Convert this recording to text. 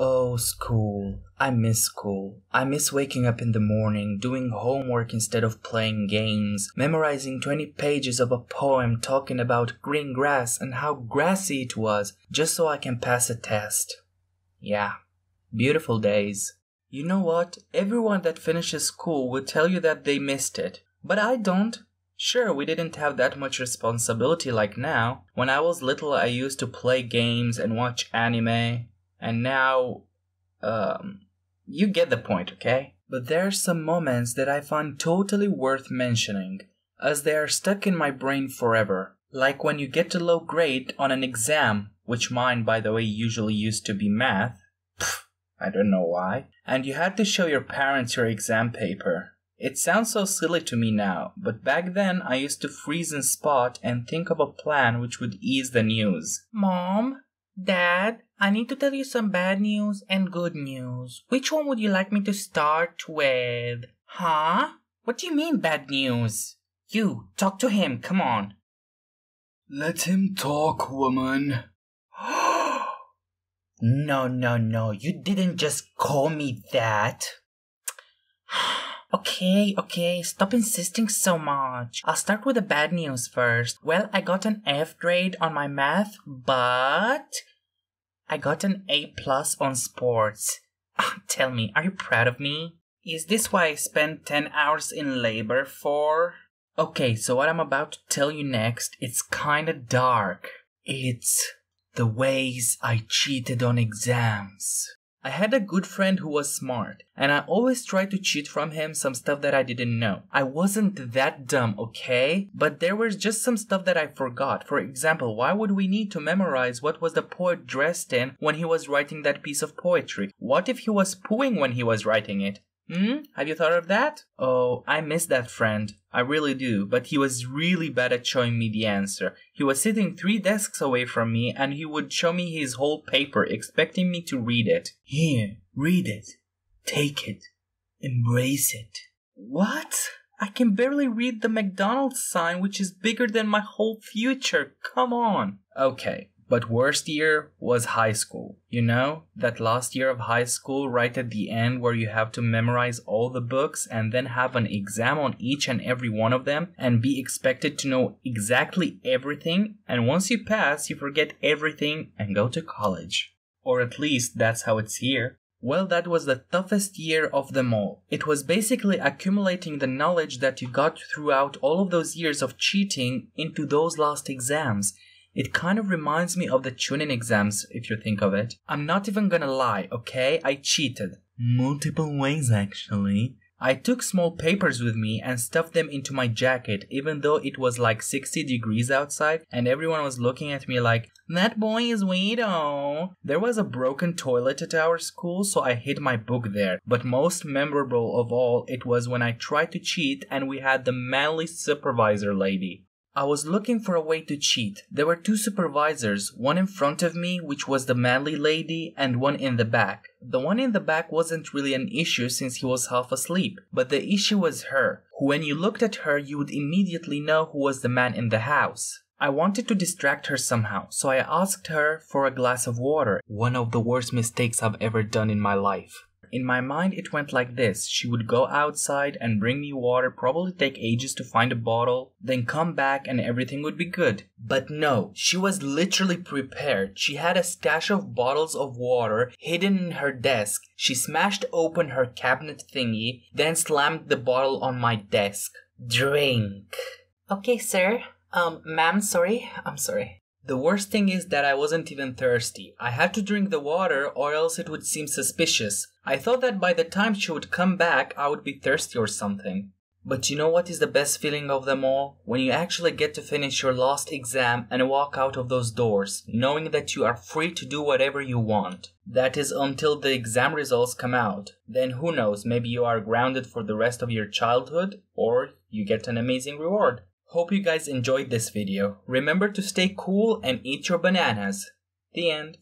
Oh, school. I miss school. I miss waking up in the morning, doing homework instead of playing games, memorizing 20 pages of a poem talking about green grass and how grassy it was, just so I can pass a test. Yeah, beautiful days. You know what? Everyone that finishes school would tell you that they missed it. But I don't. Sure, we didn't have that much responsibility like now. When I was little, I used to play games and watch anime. And now, you get the point, okay? But there are some moments that I find totally worth mentioning, as they are stuck in my brain forever. Like when you get a low grade on an exam, which mine, by the way, usually used to be math. I don't know why. And you had to show your parents your exam paper. It sounds so silly to me now, but back then I used to freeze in spot and think of a plan which would ease the news. Mom? Dad, I need to tell you some bad news and good news. Which one would you like me to start with? Huh? What do you mean bad news? You, talk to him, come on. Let him talk, woman. No, you didn't just call me that. Okay, stop insisting so much. I'll start with the bad news first. Well, I got an F grade on my math, but I got an A+ on sports. Tell me, are you proud of me? Is this why I spent 10 hours in labor for? Okay, so what I'm about to tell you next, it's kinda dark. It's the ways I cheated on exams. I had a good friend who was smart, and I always tried to cheat from him some stuff that I didn't know. I wasn't that dumb, okay? But there was just some stuff that I forgot. For example, why would we need to memorize what was the poet dressed in when he was writing that piece of poetry? What if he was pooing when he was writing it? Have you thought of that? Oh, I miss that friend. I really do, but he was really bad at showing me the answer. He was sitting 3 desks away from me and he would show me his whole paper, expecting me to read it. Here, read it. Take it. Embrace it. What? I can barely read the McDonald's sign, which is bigger than my whole future. Come on. Okay. But worst year was high school. You know, that last year of high school right at the end where you have to memorize all the books and then have an exam on each and every one of them and be expected to know exactly everything, and once you pass, you forget everything and go to college. Or at least that's how it's here. Well, that was the toughest year of them all. It was basically accumulating the knowledge that you got throughout all of those years of cheating into those last exams. It kind of reminds me of the tuning exams, if you think of it. I'm not even gonna lie, okay? I cheated. Multiple ways, actually. I took small papers with me and stuffed them into my jacket, even though it was like 60 degrees outside and everyone was looking at me like, that boy is weirdo. There was a broken toilet at our school, so I hid my book there. But most memorable of all, it was when I tried to cheat and we had the manly supervisor lady. I was looking for a way to cheat. There were 2 supervisors, one in front of me, which was the manly lady, and one in the back. The one in the back wasn't really an issue since he was half asleep, but the issue was her, who when you looked at her you would immediately know who was the man in the house. I wanted to distract her somehow, so I asked her for a glass of water, one of the worst mistakes I've ever done in my life. In my mind, it went like this. She would go outside and bring me water, probably take ages to find a bottle, then come back and everything would be good. But no, she was literally prepared. She had a stash of bottles of water hidden in her desk. She smashed open her cabinet thingy, then slammed the bottle on my desk. Drink. Okay, sir. Ma'am, sorry. I'm sorry. The worst thing is that I wasn't even thirsty. I had to drink the water or else it would seem suspicious. I thought that by the time she would come back, I would be thirsty or something. But you know what is the best feeling of them all? When you actually get to finish your last exam and walk out of those doors, knowing that you are free to do whatever you want. That is until the exam results come out. Then who knows, maybe you are grounded for the rest of your childhood, or you get an amazing reward. Hope you guys enjoyed this video. Remember to stay cool and eat your bananas. The end.